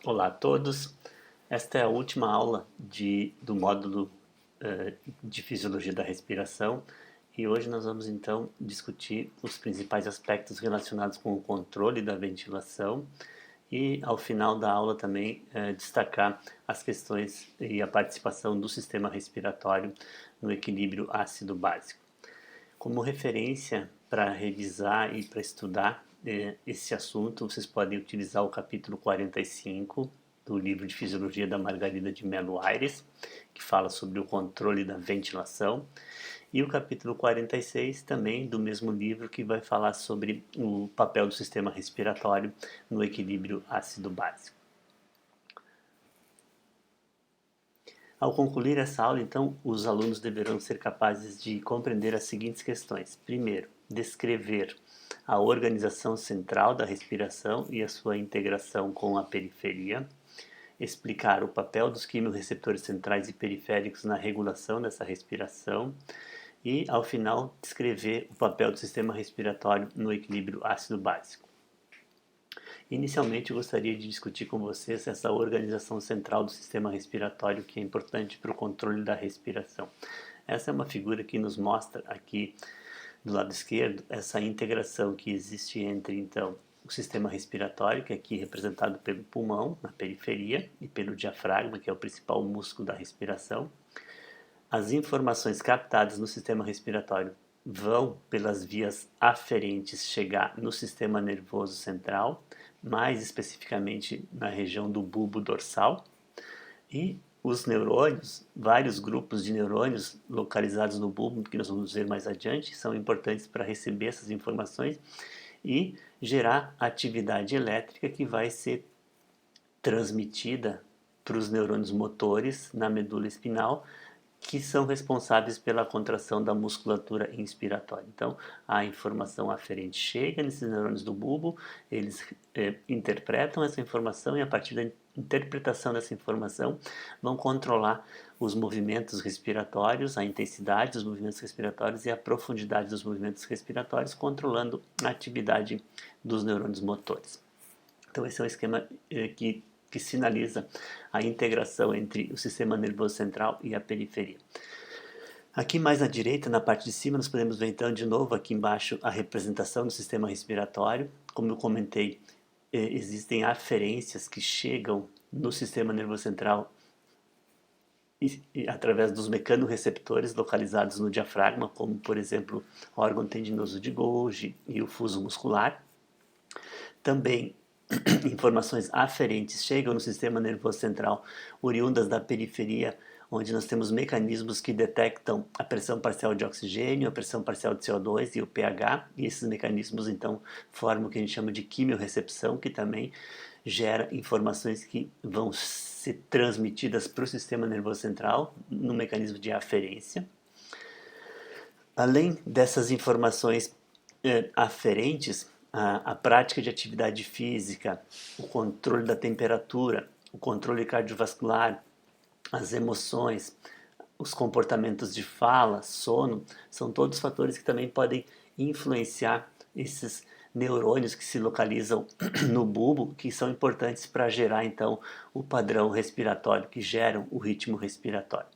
Olá a todos. Esta é a última aula do módulo de Fisiologia da Respiração e hoje nós vamos então discutir os principais aspectos relacionados com o controle da ventilação e ao final da aula também destacar as questões e a participação do sistema respiratório no equilíbrio ácido-básico. Como referência para revisar e para estudar esse assunto, vocês podem utilizar o capítulo 45 do livro de Fisiologia da Margarida de Melo Aires, que fala sobre o controle da ventilação, e o capítulo 46 também do mesmo livro, que vai falar sobre o papel do sistema respiratório no equilíbrio ácido-básico. Ao concluir essa aula, então, os alunos deverão ser capazes de compreender as seguintes questões. Primeiro, descrever a organização central da respiração e a sua integração com a periferia. Explicar o papel dos quimiorreceptores centrais e periféricos na regulação dessa respiração. E, ao final, descrever o papel do sistema respiratório no equilíbrio ácido-básico. Inicialmente, eu gostaria de discutir com vocês essa organização central do sistema respiratório que é importante para o controle da respiração. Essa é uma figura que nos mostra aqui do lado esquerdo essa integração que existe entre, então, o sistema respiratório, que é aqui representado pelo pulmão, na periferia, e pelo diafragma, que é o principal músculo da respiração. As informações captadas no sistema respiratório vão pelas vias aferentes chegar no sistema nervoso central, mais especificamente na região do bulbo dorsal, e os neurônios, vários grupos de neurônios localizados no bulbo, que nós vamos ver mais adiante, são importantes para receber essas informações e gerar atividade elétrica que vai ser transmitida para os neurônios motores na medula espinal, que são responsáveis pela contração da musculatura inspiratória. Então, a informação aferente chega nesses neurônios do bulbo, eles interpretam essa informação e a partir da interpretação dessa informação vão controlar os movimentos respiratórios, a intensidade dos movimentos respiratórios e a profundidade dos movimentos respiratórios, controlando a atividade dos neurônios motores. Então, esse é um esquema que sinaliza a integração entre o sistema nervoso central e a periferia. Aqui mais à direita, na parte de cima, nós podemos ver então de novo aqui embaixo a representação do sistema respiratório. Como eu comentei, existem aferências que chegam no sistema nervoso central através dos mecanorreceptores localizados no diafragma, como por exemplo o órgão tendinoso de Golgi e o fuso muscular. Também informações aferentes chegam no sistema nervoso central, oriundas da periferia, onde nós temos mecanismos que detectam a pressão parcial de oxigênio, a pressão parcial de CO2 e o pH, e esses mecanismos então formam o que a gente chama de quimiorrecepção, que também gera informações que vão ser transmitidas para o sistema nervoso central no mecanismo de aferência. Além dessas informações aferentes, a prática de atividade física, o controle da temperatura, o controle cardiovascular, as emoções, os comportamentos de fala, sono, são todos fatores que também podem influenciar esses neurônios que se localizam no bulbo, que são importantes para gerar então o padrão respiratório, que geram o ritmo respiratório.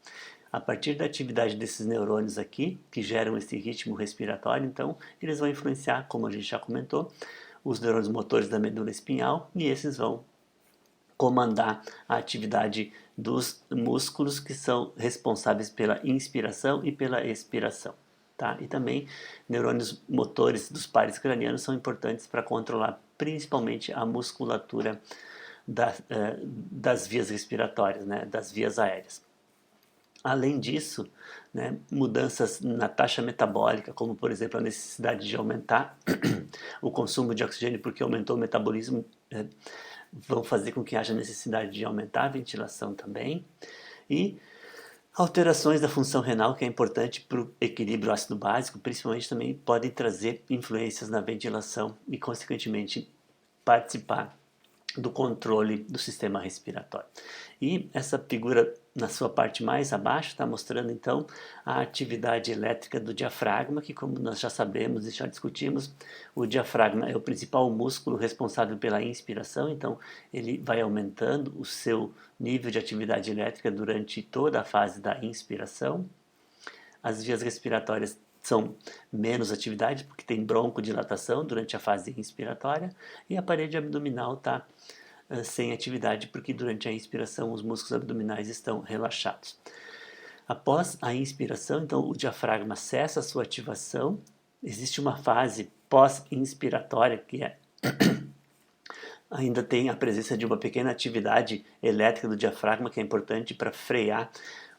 A partir da atividade desses neurônios aqui, que geram esse ritmo respiratório, então, eles vão influenciar, como a gente já comentou, os neurônios motores da medula espinhal, e esses vão comandar a atividade dos músculos que são responsáveis pela inspiração e pela expiração. Tá? E também neurônios motores dos pares cranianos são importantes para controlar principalmente a musculatura das vias respiratórias, né, das vias aéreas. Além disso, né, mudanças na taxa metabólica, como por exemplo a necessidade de aumentar o consumo de oxigênio porque aumentou o metabolismo, vão fazer com que haja necessidade de aumentar a ventilação também. E alterações da função renal, que é importante para o equilíbrio ácido básico, principalmente também podem trazer influências na ventilação e consequentemente participar do controle do sistema respiratório. E essa figura, na sua parte mais abaixo, está mostrando então a atividade elétrica do diafragma, que, como nós já sabemos e já discutimos, o diafragma é o principal músculo responsável pela inspiração, então ele vai aumentando o seu nível de atividade elétrica durante toda a fase da inspiração. As vias respiratórias são menos atividade, porque tem broncodilatação durante a fase inspiratória, e a parede abdominal está sem atividade, porque durante a inspiração os músculos abdominais estão relaxados. Após a inspiração, então, o diafragma cessa a sua ativação, existe uma fase pós-inspiratória, que ainda tem a presença de uma pequena atividade elétrica do diafragma, que é importante para frear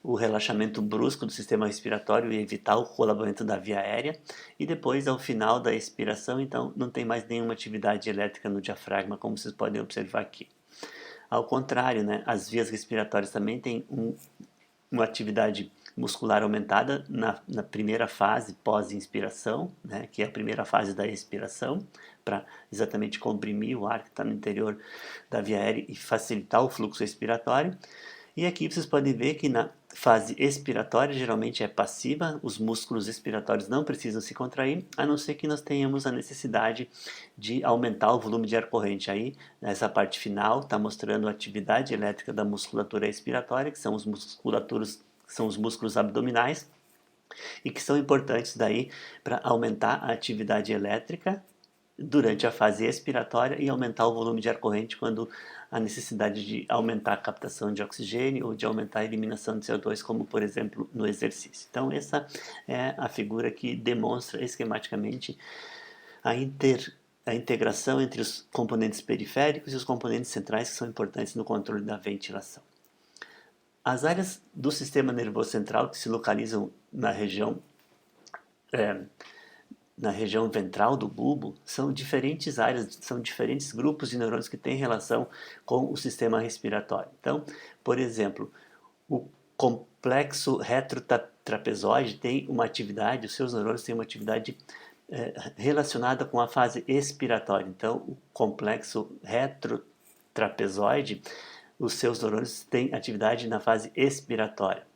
o relaxamento brusco do sistema respiratório e evitar o colapsamento da via aérea. E depois, ao final da expiração, então, não tem mais nenhuma atividade elétrica no diafragma, como vocês podem observar aqui. Ao contrário, né, as vias respiratórias também têm uma atividade muscular aumentada na primeira fase pós-inspiração, né, que é a primeira fase da expiração, para exatamente comprimir o ar que está no interior da via aérea e facilitar o fluxo respiratório. E aqui vocês podem ver que na fase expiratória geralmente é passiva, os músculos expiratórios não precisam se contrair, a não ser que nós tenhamos a necessidade de aumentar o volume de ar corrente. Aí, nessa parte final, está mostrando a atividade elétrica da musculatura expiratória, que são os músculos abdominais, e que são importantes daí para aumentar a atividade elétrica durante a fase expiratória e aumentar o volume de ar corrente quando a necessidade de aumentar a captação de oxigênio ou de aumentar a eliminação de CO2, como por exemplo no exercício. Então essa é a figura que demonstra esquematicamente a integração entre os componentes periféricos e os componentes centrais que são importantes no controle da ventilação. As áreas do sistema nervoso central que se localizam na região ventral do bulbo são diferentes áreas, são diferentes grupos de neurônios que têm relação com o sistema respiratório. Então, por exemplo, o complexo retrotrapezoide tem uma atividade, os seus neurônios têm uma atividade relacionada com a fase expiratória. Então, o complexo retrotrapezoide, os seus neurônios têm atividade na fase expiratória.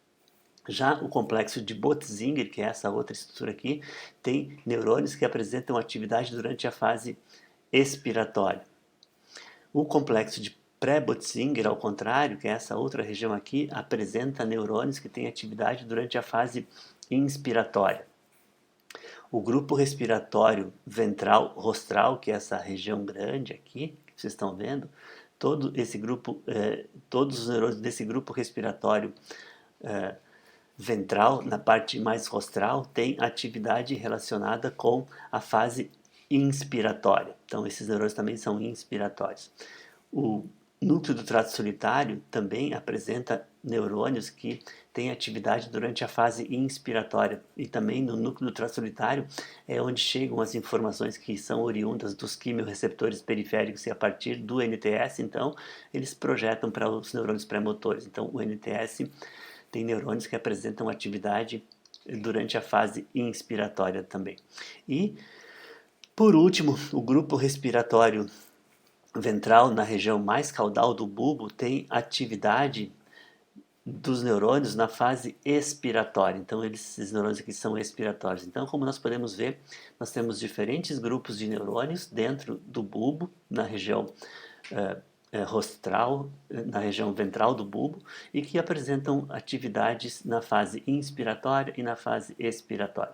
Já o complexo de Böttinger, que é essa outra estrutura aqui, tem neurônios que apresentam atividade durante a fase expiratória. O complexo de pré-Böttinger, ao contrário, que é essa outra região aqui, apresenta neurônios que têm atividade durante a fase inspiratória. O grupo respiratório ventral rostral, que é essa região grande aqui, que vocês estão vendo, todos os neurônios desse grupo respiratório ventral, na parte mais rostral, tem atividade relacionada com a fase inspiratória. Então, esses neurônios também são inspiratórios. O núcleo do trato solitário também apresenta neurônios que têm atividade durante a fase inspiratória. E também no núcleo do trato solitário é onde chegam as informações que são oriundas dos quimiorreceptores periféricos e a partir do NTS, então, eles projetam para os neurônios pré-motores. Então, o NTS tem neurônios que apresentam atividade durante a fase inspiratória também. E, por último, o grupo respiratório ventral, na região mais caudal do bulbo, tem atividade dos neurônios na fase expiratória. Então, esses neurônios aqui são expiratórios. Então, como nós podemos ver, nós temos diferentes grupos de neurônios dentro do bulbo, na região rostral, na região ventral do bulbo, e que apresentam atividades na fase inspiratória e na fase expiratória.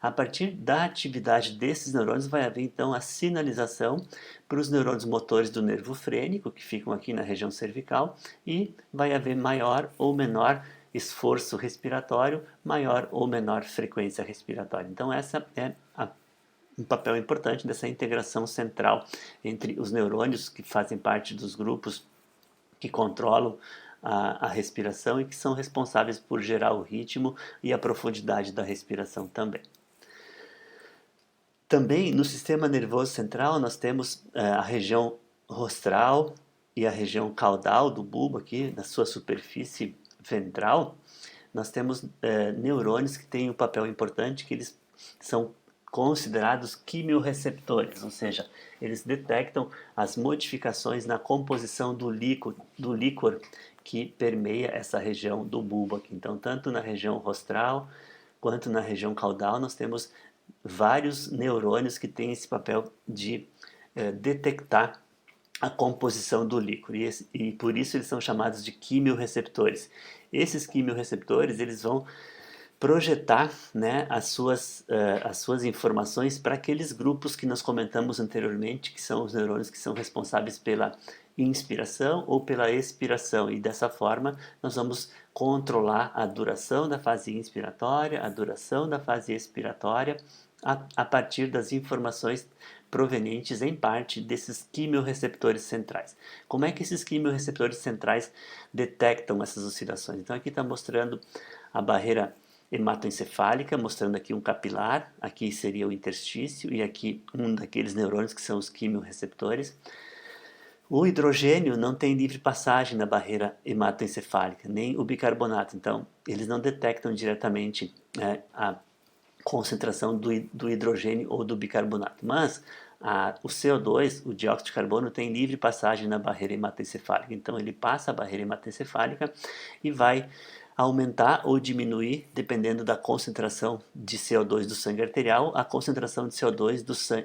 A partir da atividade desses neurônios vai haver então a sinalização para os neurônios motores do nervo frênico, que ficam aqui na região cervical, e vai haver maior ou menor esforço respiratório, maior ou menor frequência respiratória. Então essa é um papel importante dessa integração central entre os neurônios que fazem parte dos grupos que controlam a respiração e que são responsáveis por gerar o ritmo e a profundidade da respiração também. Também no sistema nervoso central nós temos a região rostral e a região caudal do bulbo aqui, na sua superfície ventral. Nós temos neurônios que têm um papel importante, que eles são considerados quimiorreceptores, ou seja, eles detectam as modificações na composição do líquor que permeia essa região do bulbo aqui. Então, tanto na região rostral quanto na região caudal, nós temos vários neurônios que têm esse papel de detectar a composição do líquor, e por isso eles são chamados de quimiorreceptores. Esses quimiorreceptores, eles vão projetar, né, as suas informações para aqueles grupos que nós comentamos anteriormente, que são os neurônios que são responsáveis pela inspiração ou pela expiração, e dessa forma nós vamos controlar a duração da fase inspiratória, a duração da fase expiratória, a partir das informações provenientes em parte desses quimiorreceptores centrais. Como é que esses quimiorreceptores centrais detectam essas oscilações? Então aqui está mostrando a barreira hematoencefálica, mostrando aqui um capilar, aqui seria o interstício e aqui um daqueles neurônios que são os quimiorreceptores. O hidrogênio não tem livre passagem na barreira hematoencefálica, nem o bicarbonato, então eles não detectam diretamente a concentração do hidrogênio ou do bicarbonato, mas o CO2, o dióxido de carbono, tem livre passagem na barreira hematoencefálica, então ele passa a barreira hematoencefálica e vai aumentar ou diminuir, dependendo da concentração de CO2 do sangue arterial, a concentração de CO2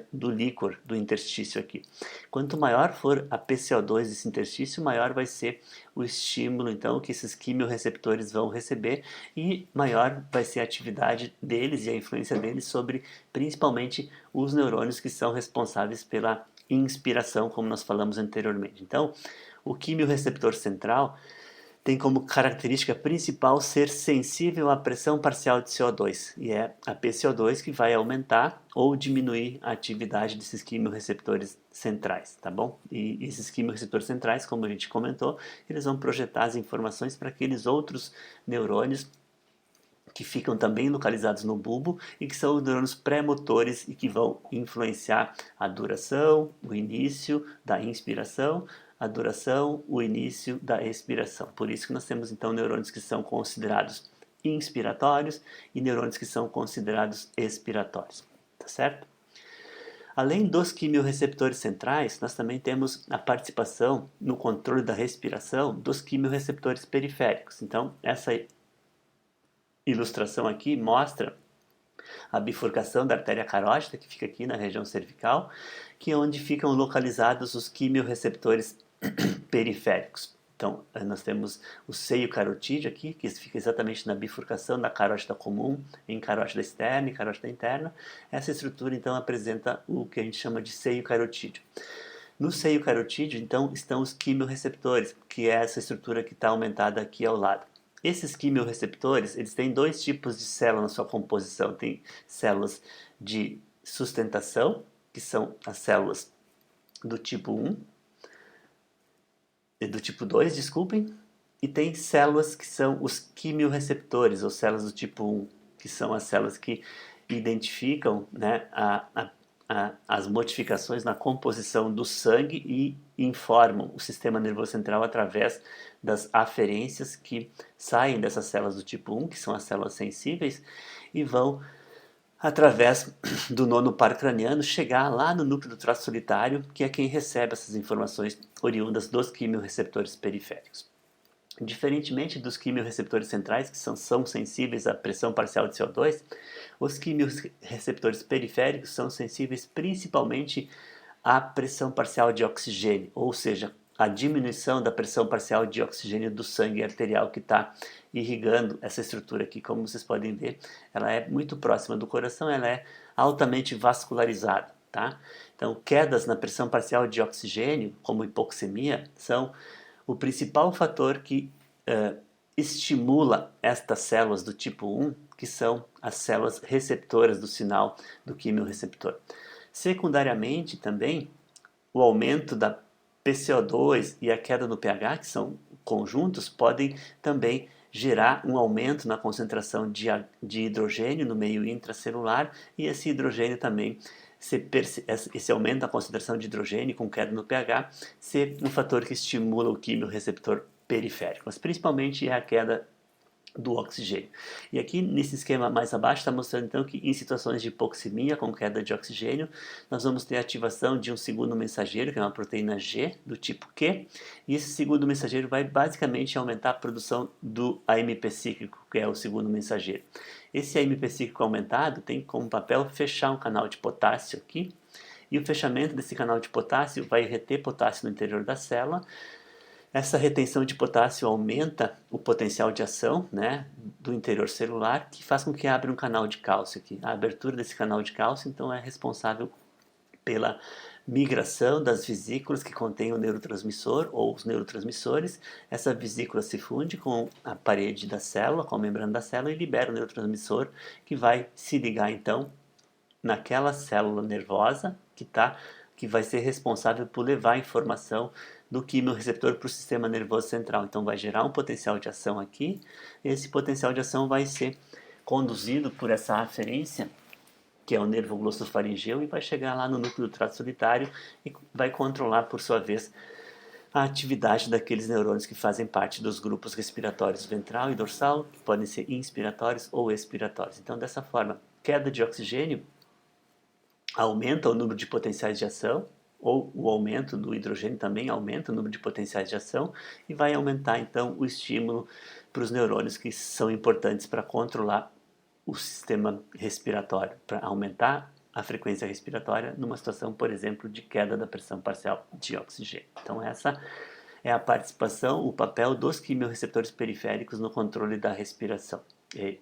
do líquor do interstício aqui. Quanto maior for a PCO2 desse interstício, maior vai ser o estímulo, então, que esses quimiorreceptores vão receber, e maior vai ser a atividade deles e a influência deles sobre, principalmente, os neurônios que são responsáveis pela inspiração, como nós falamos anteriormente. Então, o quimiorreceptor central tem como característica principal ser sensível à pressão parcial de CO2, e é a PCO2 que vai aumentar ou diminuir a atividade desses quimiorreceptores centrais, tá bom? E esses quimiorreceptores centrais, como a gente comentou, eles vão projetar as informações para aqueles outros neurônios que ficam também localizados no bulbo e que são os neurônios pré-motores e que vão influenciar a duração, o início da inspiração, a duração, o início da expiração. Por isso que nós temos então neurônios que são considerados inspiratórios e neurônios que são considerados expiratórios, tá certo? Além dos quimiorreceptores centrais, nós também temos a participação no controle da respiração dos quimiorreceptores periféricos. Então, essa ilustração aqui mostra a bifurcação da artéria carótida, que fica aqui na região cervical, que é onde ficam localizados os quimiorreceptores periféricos. Então, nós temos o seio carotídeo aqui, que fica exatamente na bifurcação da carótida comum em carótida externa e carótida interna. Essa estrutura, então, apresenta o que a gente chama de seio carotídeo. No seio carotídeo, então, estão os quimiorreceptores, que é essa estrutura que está aumentada aqui ao lado. Esses quimiorreceptores, eles têm dois tipos de células na sua composição. Tem células de sustentação, que são as células do tipo 1, do tipo 2, desculpem, e tem células que são os quimiorreceptores, ou células do tipo 1, que são as células que identificam, né, as modificações na composição do sangue e informam o sistema nervoso central através das aferências que saem dessas células do tipo 1, que são as células sensíveis, e vão, através do nono par craniano, chegar lá no núcleo do traço solitário, que é quem recebe essas informações oriundas dos quimiorreceptores periféricos. Diferentemente dos quimiorreceptores centrais, que são sensíveis à pressão parcial de CO2, os quimiorreceptores periféricos são sensíveis principalmente à pressão parcial de oxigênio, ou seja, a diminuição da pressão parcial de oxigênio do sangue arterial que está irrigando essa estrutura aqui. Como vocês podem ver, ela é muito próxima do coração, ela é altamente vascularizada, tá? Então, quedas na pressão parcial de oxigênio, como hipoxemia, são o principal fator que estimula estas células do tipo 1, que são as células receptoras do sinal do quimiorreceptor. Secundariamente, também, o aumento da PCO2 e a queda no pH, que são conjuntos, podem também gerar um aumento na concentração de hidrogênio no meio intracelular, e esse hidrogênio também, esse aumento da concentração de hidrogênio com queda no pH, ser um fator que estimula o quimiorreceptor periférico. Mas principalmente é a queda do oxigênio. E aqui nesse esquema mais abaixo está mostrando então que em situações de hipoxemia com queda de oxigênio, nós vamos ter a ativação de um segundo mensageiro, que é uma proteína G do tipo Q, e esse segundo mensageiro vai basicamente aumentar a produção do AMP cíclico, que é o segundo mensageiro. Esse AMP cíclico aumentado tem como papel fechar um canal de potássio aqui, e o fechamento desse canal de potássio vai reter potássio no interior da célula. Essa retenção de potássio aumenta o potencial de ação, né, do interior celular, que faz com que abra um canal de cálcio aqui. A abertura desse canal de cálcio, então, é responsável pela migração das vesículas que contêm o neurotransmissor ou os neurotransmissores. Essa vesícula se funde com a parede da célula, com a membrana da célula, e libera o neurotransmissor, que vai se ligar, então, naquela célula nervosa que vai ser responsável por levar a informação do quimiorreceptor para o sistema nervoso central. Então vai gerar um potencial de ação aqui, esse potencial de ação vai ser conduzido por essa aferência, que é o nervo glossofaringeu, e vai chegar lá no núcleo do trato solitário e vai controlar, por sua vez, a atividade daqueles neurônios que fazem parte dos grupos respiratórios ventral e dorsal, que podem ser inspiratórios ou expiratórios. Então, dessa forma, queda de oxigênio aumenta o número de potenciais de ação, ou o aumento do hidrogênio também aumenta o número de potenciais de ação, e vai aumentar então o estímulo para os neurônios que são importantes para controlar o sistema respiratório, para aumentar a frequência respiratória numa situação, por exemplo, de queda da pressão parcial de oxigênio. Então essa é a participação, o papel dos quimiorreceptores periféricos no controle da respiração. É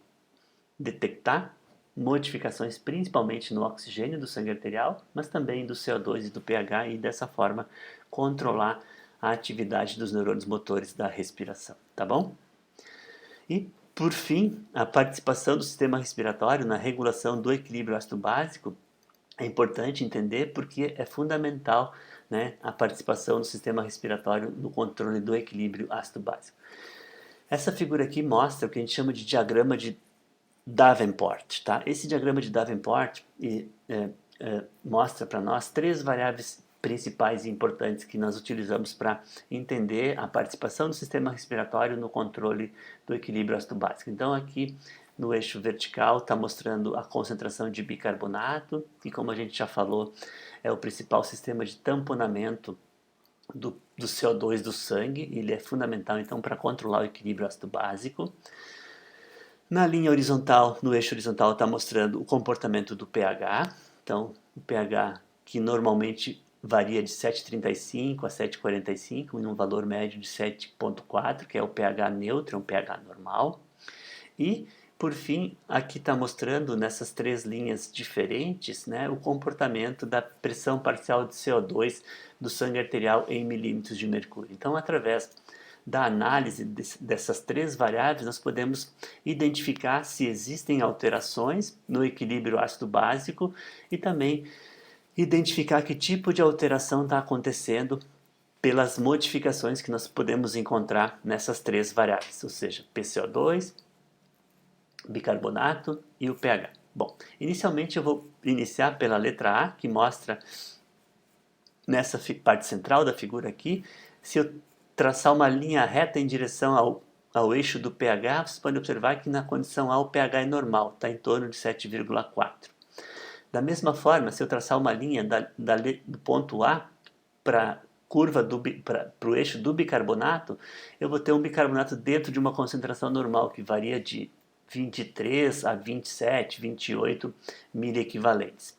detectar modificações principalmente no oxigênio do sangue arterial, mas também do CO2 e do pH, e dessa forma controlar a atividade dos neurônios motores da respiração, tá bom? E por fim, a participação do sistema respiratório na regulação do equilíbrio ácido-básico é importante entender porque é fundamental, né, a participação do sistema respiratório no controle do equilíbrio ácido-básico. Essa figura aqui mostra o que a gente chama de diagrama de Davenport, tá? Esse diagrama de Davenport mostra para nós três variáveis principais e importantes que nós utilizamos para entender a participação do sistema respiratório no controle do equilíbrio ácido-básico. Então aqui no eixo vertical está mostrando a concentração de bicarbonato, que, como a gente já falou, é o principal sistema de tamponamento do CO2 do sangue. Ele é fundamental então para controlar o equilíbrio ácido-básico. Na linha horizontal, no eixo horizontal, está mostrando o comportamento do pH. Então, o pH que normalmente varia de 7,35 a 7,45, em um valor médio de 7,4, que é o pH neutro, é um pH normal. E, por fim, aqui está mostrando nessas três linhas diferentes, né, o comportamento da pressão parcial de CO2 do sangue arterial em milímetros de mercúrio. Então, através da análise dessas três variáveis, nós podemos identificar se existem alterações no equilíbrio ácido-básico e também identificar que tipo de alteração está acontecendo pelas modificações que nós podemos encontrar nessas três variáveis, ou seja, PCO2, bicarbonato e o pH. Bom, inicialmente eu vou iniciar pela letra A, que mostra nessa parte central da figura aqui, se eu traçar uma linha reta em direção ao eixo do pH, vocês podem observar que na condição A o pH é normal, está em torno de 7,4. Da mesma forma, se eu traçar uma linha do ponto A para o eixo do bicarbonato, eu vou ter um bicarbonato dentro de uma concentração normal, que varia de 23 a 27, 28 miliequivalentes.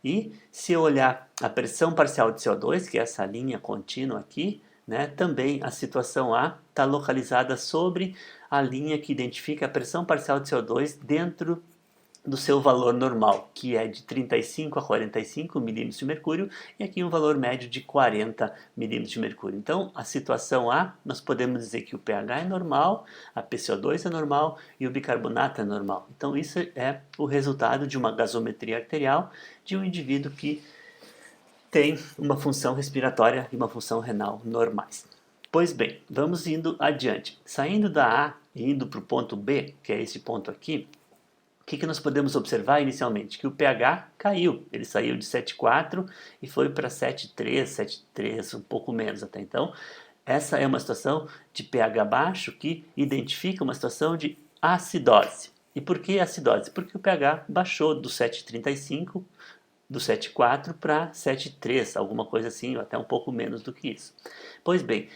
E se eu olhar a pressão parcial de CO2, que é essa linha contínua aqui, né, também a situação A está localizada sobre a linha que identifica a pressão parcial de CO2 dentro do seu valor normal, que é de 35 a 45 milímetros de mercúrio, e aqui um valor médio de 40 milímetros de mercúrio. Então, a situação A, nós podemos dizer que o pH é normal, a PCO2 é normal e o bicarbonato é normal. Então, isso é o resultado de uma gasometria arterial de um indivíduo que tem uma função respiratória e uma função renal normais. Pois bem, vamos indo adiante. Saindo da A e indo para o ponto B, que é esse ponto aqui, o que nós podemos observar inicialmente? Que o pH caiu, ele saiu de 7,4 e foi para 7,3, 7,3, um pouco menos até então. Essa é uma situação de pH baixo que identifica uma situação de acidose. E por que acidose? Porque o pH baixou do 7,35, do 7,4 para 7,3, alguma coisa assim, ou até um pouco menos do que isso. Pois bem,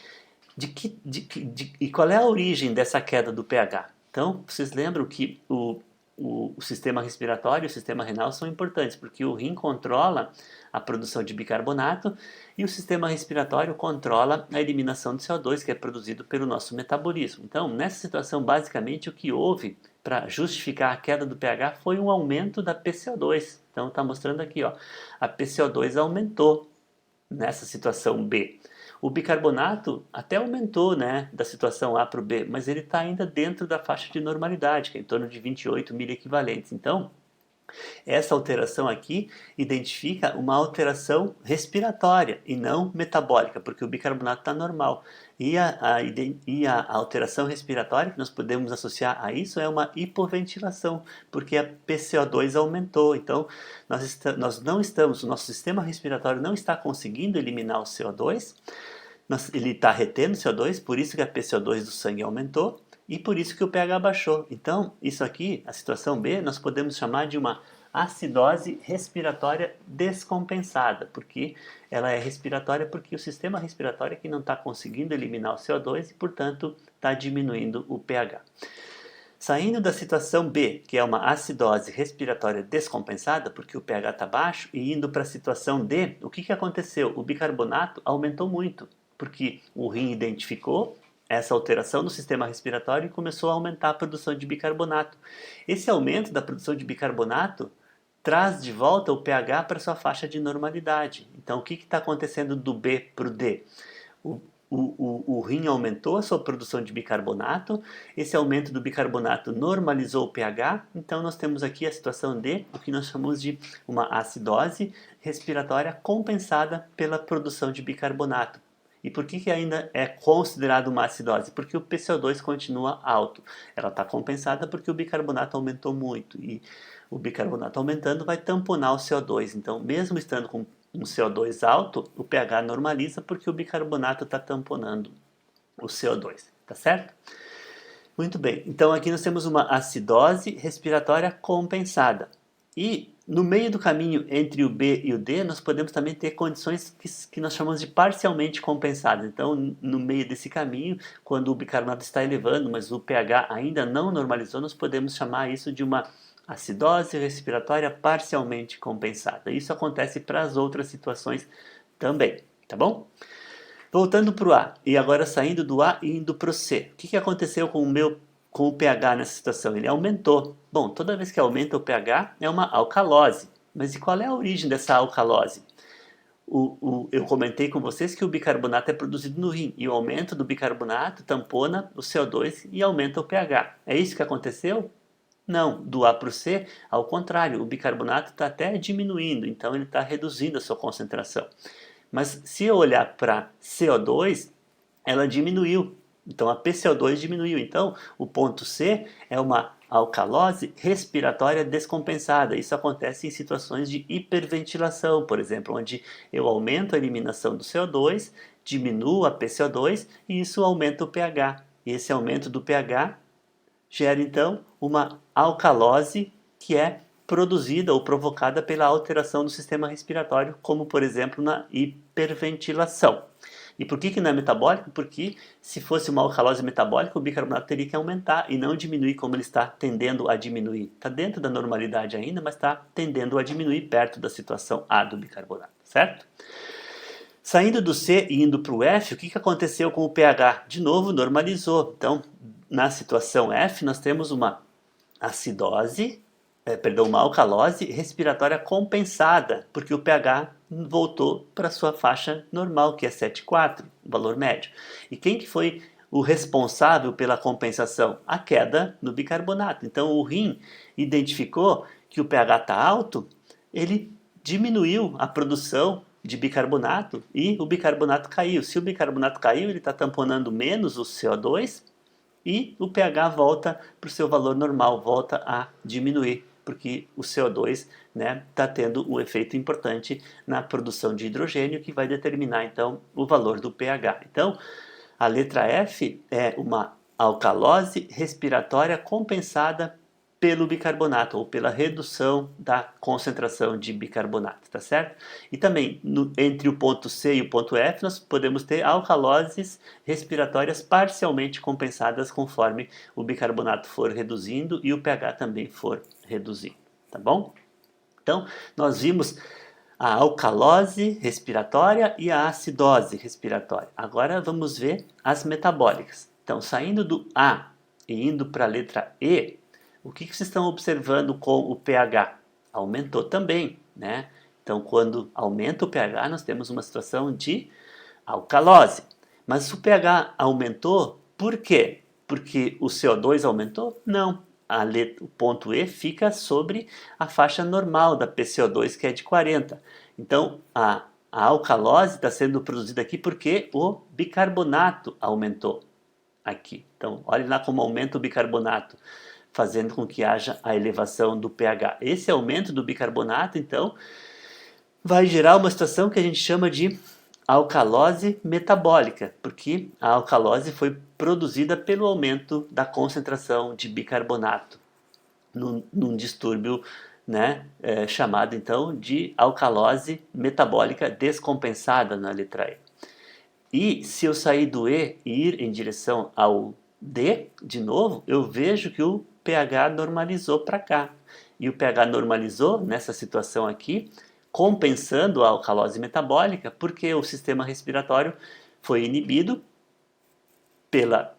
e qual é a origem dessa queda do pH? Então, vocês lembram que o sistema respiratório e o sistema renal são importantes, porque o rim controla a produção de bicarbonato e o sistema respiratório controla a eliminação de CO2, que é produzido pelo nosso metabolismo. Então, nessa situação, basicamente, o que houve para justificar a queda do pH foi um aumento da PCO2. Então, está mostrando aqui, ó, a PCO2 aumentou nessa situação B. O bicarbonato até aumentou, né, da situação A para o B, mas ele está ainda dentro da faixa de normalidade, que é em torno de 28 miliequivalentes. Então, essa alteração aqui identifica uma alteração respiratória e não metabólica, porque o bicarbonato está normal. E a alteração respiratória que nós podemos associar a isso é uma hipoventilação, porque a PCO2 aumentou. Então, nós não estamos, o nosso sistema respiratório não está conseguindo eliminar o CO2, ele está retendo CO2, por isso que a PCO2 do sangue aumentou e por isso que o pH baixou. Então, isso aqui, a situação B, nós podemos chamar de uma acidose respiratória descompensada, porque ela é respiratória porque o sistema respiratório é que não está conseguindo eliminar o CO2 e, portanto, está diminuindo o pH. Saindo da situação B, que é uma acidose respiratória descompensada, porque o pH está baixo, e indo para a situação D, o que aconteceu? O bicarbonato aumentou muito, porque o rim identificou essa alteração no sistema respiratório e começou a aumentar a produção de bicarbonato. Esse aumento da produção de bicarbonato traz de volta o pH para sua faixa de normalidade. Então, o que está acontecendo do B para o D? O rim aumentou a sua produção de bicarbonato, esse aumento do bicarbonato normalizou o pH, então nós temos aqui a situação de o que nós chamamos de uma acidose respiratória compensada pela produção de bicarbonato. E por que ainda é considerado uma acidose? Porque o PCO2 continua alto. Ela está compensada porque o bicarbonato aumentou muito. E o bicarbonato aumentando vai tamponar o CO2. Então, mesmo estando com um CO2 alto, o pH normaliza porque o bicarbonato está tamponando o CO2. Tá certo? Muito bem. Então, aqui nós temos uma acidose respiratória compensada. E no meio do caminho entre o B e o D, nós podemos também ter condições que nós chamamos de parcialmente compensadas. Então, no meio desse caminho, quando o bicarbonato está elevando, mas o pH ainda não normalizou, nós podemos chamar isso de uma acidose respiratória parcialmente compensada. Isso acontece para as outras situações também, tá bom? Voltando para o A, e agora saindo do A e indo para o C. O que aconteceu com o pH nessa situação? Ele aumentou. Bom, toda vez que aumenta o pH é uma alcalose. Mas e qual é a origem dessa alcalose? Eu comentei com vocês que o bicarbonato é produzido no rim, e o aumento do bicarbonato tampona o CO2 e aumenta o pH. É isso que aconteceu? Não, do A para o C, ao contrário, o bicarbonato está até diminuindo, então ele está reduzindo a sua concentração. Mas se eu olhar para CO2, ela diminuiu. Então a PCO2 diminuiu. Então o ponto C é uma alcalose respiratória descompensada. Isso acontece em situações de hiperventilação, por exemplo, onde eu aumento a eliminação do CO2, diminuo a PCO2 e isso aumenta o pH. E esse aumento do pH gera então uma alcalose que é produzida ou provocada pela alteração do sistema respiratório, como por exemplo na hiperventilação. E por que não é metabólico? Porque se fosse uma alcalose metabólica, o bicarbonato teria que aumentar e não diminuir como ele está tendendo a diminuir. Está dentro da normalidade ainda, mas está tendendo a diminuir perto da situação A do bicarbonato, certo? Saindo do C e indo para o F, o que aconteceu com o pH? De novo, normalizou. Então, na situação F, nós temos uma uma alcalose respiratória compensada, porque o pH voltou para sua faixa normal, que é 7,4, o valor médio. E quem que foi o responsável pela compensação? A queda no bicarbonato. Então o rim identificou que o pH está alto, ele diminuiu a produção de bicarbonato e o bicarbonato caiu. Se o bicarbonato caiu, ele está tamponando menos o CO2 e o pH volta para o seu valor normal, volta a diminuir, porque o CO2 está tendo um efeito importante na produção de hidrogênio que vai determinar então o valor do pH. Então, a letra F é uma alcalose respiratória compensada pelo bicarbonato ou pela redução da concentração de bicarbonato, tá certo? E também entre o ponto C e o ponto F nós podemos ter alcaloses respiratórias parcialmente compensadas conforme o bicarbonato for reduzindo e o pH também for reduzindo, tá bom? Então nós vimos a alcalose respiratória e a acidose respiratória. Agora vamos ver as metabólicas. Então, saindo do A e indo para a letra E, o que vocês estão observando com o pH? Aumentou também, né? Então, quando aumenta o pH, nós temos uma situação de alcalose. Mas o pH aumentou, por quê? Porque o CO2 aumentou? Não. O ponto E fica sobre a faixa normal da PCO2, que é de 40. Então, a alcalose está sendo produzida aqui porque o bicarbonato aumentou aqui. Então, olhe lá como aumenta o bicarbonato, fazendo com que haja a elevação do pH. Esse aumento do bicarbonato, então, vai gerar uma situação que a gente chama de alcalose metabólica, porque a alcalose foi produzida pelo aumento da concentração de bicarbonato num distúrbio, né, chamado então de alcalose metabólica descompensada na letra E. E se eu sair do E e ir em direção ao D, de novo, eu vejo que o pH normalizou para cá. E o pH normalizou nessa situação aqui, compensando a alcalose metabólica, porque o sistema respiratório foi inibido pela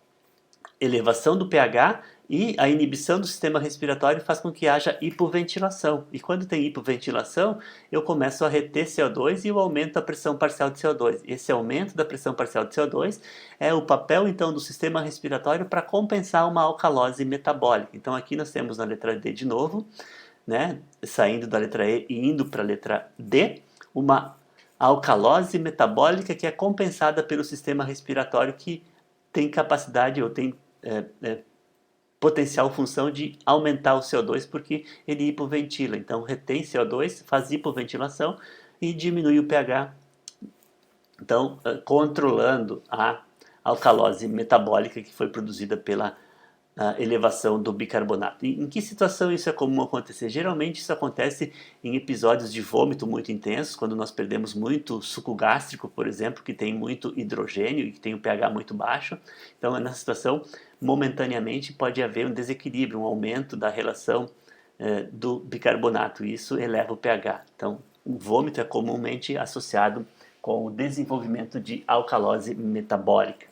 elevação do pH e a inibição do sistema respiratório faz com que haja hipoventilação. E quando tem hipoventilação, eu começo a reter CO2 e eu aumento da pressão parcial de CO2. Esse aumento da pressão parcial de CO2 é o papel, então, do sistema respiratório para compensar uma alcalose metabólica. Então, aqui nós temos na letra D de novo, né, saindo da letra E e indo para a letra D, uma alcalose metabólica que é compensada pelo sistema respiratório que tem capacidade ou tem potencial função de aumentar o CO2 porque ele hipoventila. Então retém CO2, faz hipoventilação e diminui o pH. Então, controlando a alcalose metabólica que foi produzida pela elevação do bicarbonato. Em que situação isso é comum acontecer? Geralmente isso acontece em episódios de vômito muito intensos, quando nós perdemos muito suco gástrico, por exemplo, que tem muito hidrogênio e que tem um pH muito baixo. Então, nessa situação, momentaneamente pode haver um desequilíbrio, um aumento da relação do bicarbonato, e isso eleva o pH. Então, o vômito é comumente associado com o desenvolvimento de alcalose metabólica.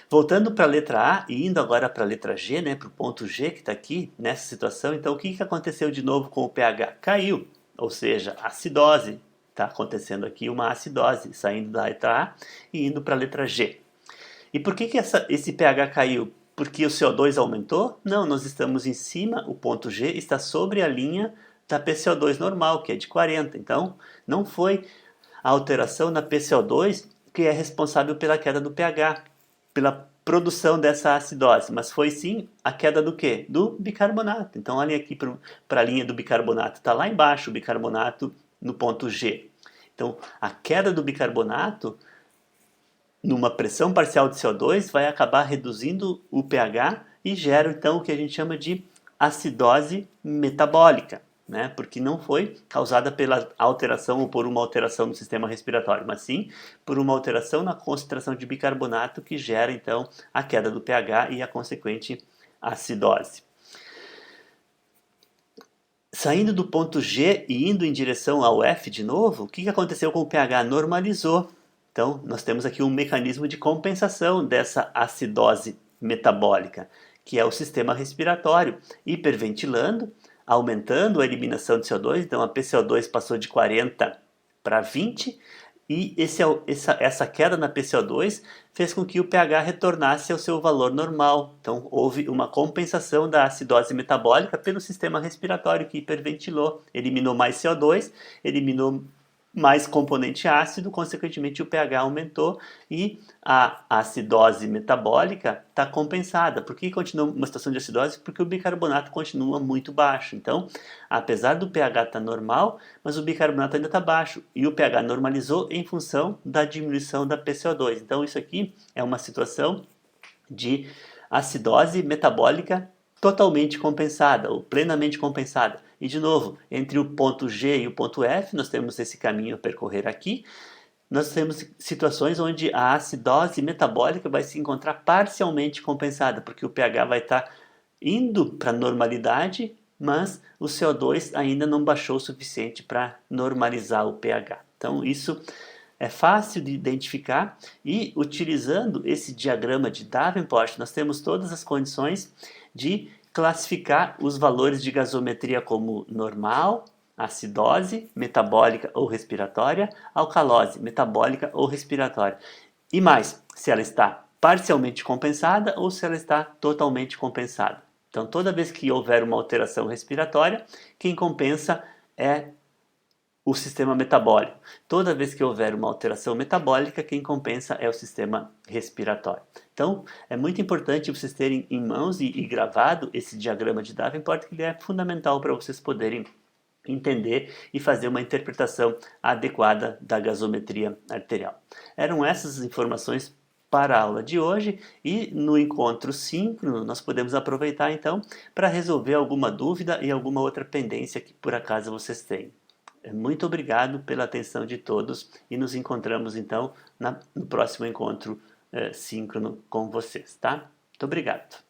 Voltando para a letra A e indo agora para a letra G, né, para o ponto G que está aqui, nessa situação, então o que aconteceu de novo com o pH? Caiu, ou seja, acidose. Está acontecendo aqui uma acidose, saindo da letra A e indo para a letra G. E por que esse pH caiu? Porque o CO2 aumentou? Não, nós estamos em cima, o ponto G está sobre a linha da PCO2 normal, que é de 40. Então, não foi a alteração na PCO2 que é responsável pela queda do pH, pela produção dessa acidose, mas foi sim a queda do quê? Do bicarbonato. Então olhem aqui para a linha do bicarbonato, está lá embaixo o bicarbonato no ponto G. Então a queda do bicarbonato numa pressão parcial de CO2 vai acabar reduzindo o pH e gera então o que a gente chama de acidose metabólica, né? Porque não foi causada pela alteração ou por uma alteração no sistema respiratório, mas sim por uma alteração na concentração de bicarbonato que gera então a queda do pH e a consequente acidose. Saindo do ponto G e indo em direção ao F de novo, o que aconteceu com o pH? Normalizou. Então, nós temos aqui um mecanismo de compensação dessa acidose metabólica, que é o sistema respiratório hiperventilando, aumentando a eliminação de CO2, então a PCO2 passou de 40 para 20, e essa queda na PCO2 fez com que o pH retornasse ao seu valor normal. Então houve uma compensação da acidose metabólica pelo sistema respiratório que hiperventilou, eliminou mais CO2, eliminou mais componente ácido, consequentemente o pH aumentou e a acidose metabólica está compensada. Por que continua uma situação de acidose? Porque o bicarbonato continua muito baixo. Então, apesar do pH estar normal, mas o bicarbonato ainda está baixo e o pH normalizou em função da diminuição da PCO2. Então, isso aqui é uma situação de acidose metabólica totalmente compensada ou plenamente compensada. E de novo, entre o ponto G e o ponto F, nós temos esse caminho a percorrer aqui. Nós temos situações onde a acidose metabólica vai se encontrar parcialmente compensada, porque o pH vai estar indo para a normalidade, mas o CO2 ainda não baixou o suficiente para normalizar o pH. Então isso é fácil de identificar e utilizando esse diagrama de Davenport, nós temos todas as condições de classificar os valores de gasometria como normal, acidose, metabólica ou respiratória, alcalose, metabólica ou respiratória. E mais, se ela está parcialmente compensada ou se ela está totalmente compensada. Então, toda vez que houver uma alteração respiratória, quem compensa é o sistema metabólico. Toda vez que houver uma alteração metabólica, quem compensa é o sistema respiratório. Então, é muito importante vocês terem em mãos e gravado esse diagrama de Davenport, que ele é fundamental para vocês poderem entender e fazer uma interpretação adequada da gasometria arterial. Eram essas as informações para a aula de hoje e no encontro síncrono nós podemos aproveitar então para resolver alguma dúvida e alguma outra pendência que por acaso vocês tenham. Muito obrigado pela atenção de todos e nos encontramos então no próximo encontro síncrono com vocês, tá? Muito obrigado.